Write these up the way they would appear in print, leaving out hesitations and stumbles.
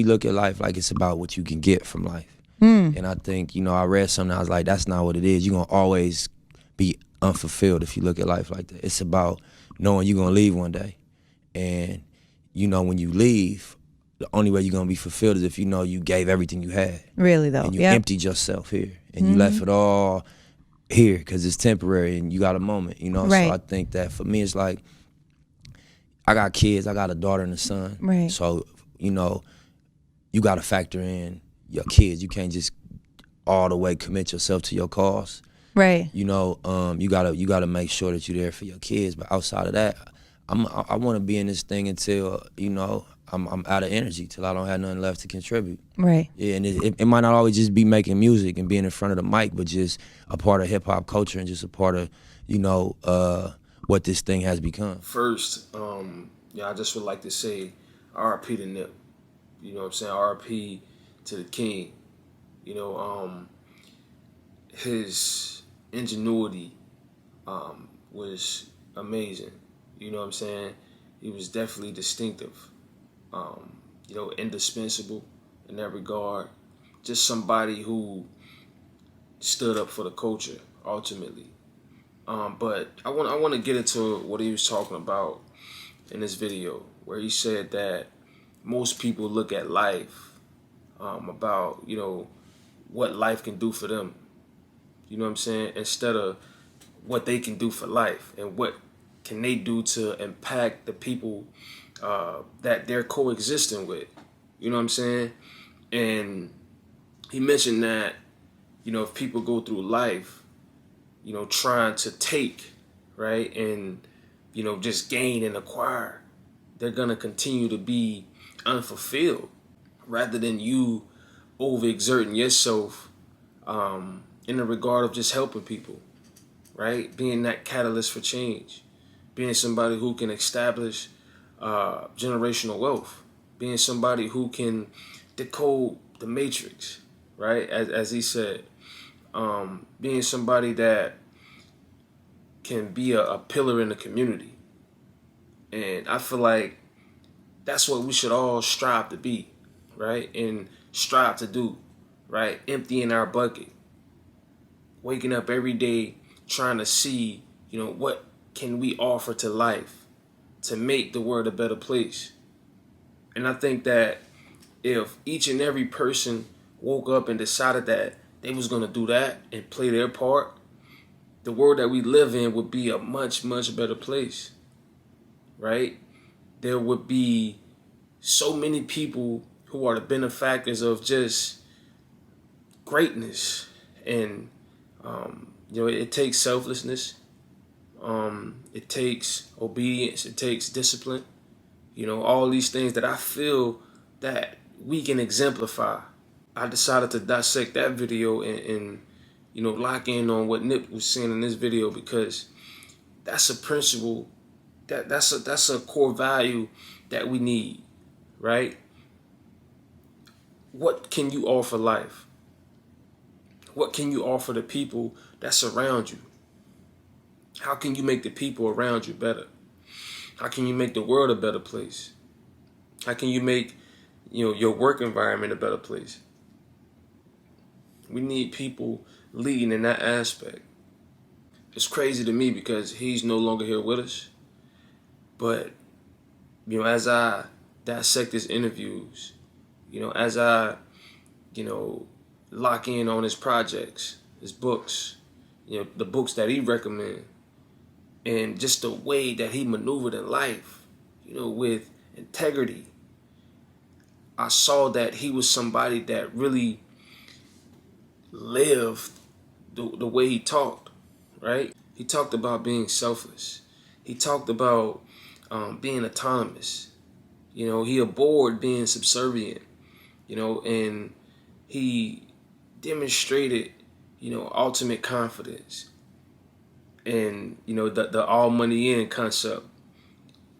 We look at life like it's about what you can get from life. And I think, I read something, I was like, that's not what it is. You're going to always be unfulfilled if you look at life like that. It's about knowing you're going to leave one day. And, when you leave, the only way you're going to be fulfilled is if you know you gave everything you had. Really, though. And you Yep. emptied yourself here. And you left it all here because it's temporary and you got a moment, Right. So I think that for me, it's like, I got kids. I got a daughter and a son. Right. So, you got to factor in your kids. You can't just all the way commit yourself to your cause. Right. You gotta make sure that you're there for your kids. But outside of that, I want to be in this thing until I'm out of energy, till I don't have nothing left to contribute. Right. Yeah, and it might not always just be making music and being in front of the mic, but just a part of hip hop culture and just a part of what this thing has become. First, I just would like to say R.I.P. to Nip. You know what I'm saying? R.I.P. to the King. His ingenuity was amazing. You know what I'm saying? He was definitely distinctive. Indispensable in that regard. Just somebody who stood up for the culture ultimately. But I want to get into what he was talking about in this video, where he said that most people look at life about what life can do for them. You know what I'm saying? Instead of what they can do for life and what can they do to impact the people that they're coexisting with. You know what I'm saying? And he mentioned that, if people go through life, trying to take, right, and, just gain and acquire, they're going to continue to be unfulfilled rather than you overexerting yourself in the regard of just helping people, right? Being that catalyst for change, being somebody who can establish generational wealth, being somebody who can decode the matrix, right? As he said, being somebody that can be a pillar in the community. And I feel like that's what we should all strive to be, right? And strive to do, right? Emptying our bucket. Waking up every day trying to see, what can we offer to life to make the world a better place. And I think that if each and every person woke up and decided that they was going to do that and play their part, the world that we live in would be a much, much better place, right? There would be so many people who are the benefactors of just greatness. And, it takes selflessness. It takes obedience. It takes discipline. All these things that I feel that we can exemplify. I decided to dissect that video and lock in on what Nip was saying in this video, because that's a principle, that's a core value that we need, right? What can you offer life? What can you offer the people that surround you? How can you make the people around you better? How can you make the world a better place? How can you make your work environment a better place? We need people leading in that aspect. It's crazy to me because he's no longer here with us. But, as I dissect his interviews, as I, lock in on his projects, his books, the books that he recommends, and just the way that he maneuvered in life, with integrity, I saw that he was somebody that really lived the way he talked, right? He talked about being selfless. He talked about being autonomous. He abhorred being subservient, and he demonstrated, ultimate confidence and, the all money in concept.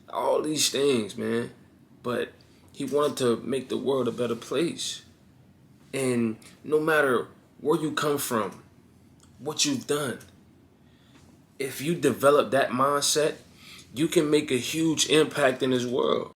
All these things, man. But he wanted to make the world a better place. And no matter where you come from, what you've done, if you develop that mindset, you can make a huge impact in this world.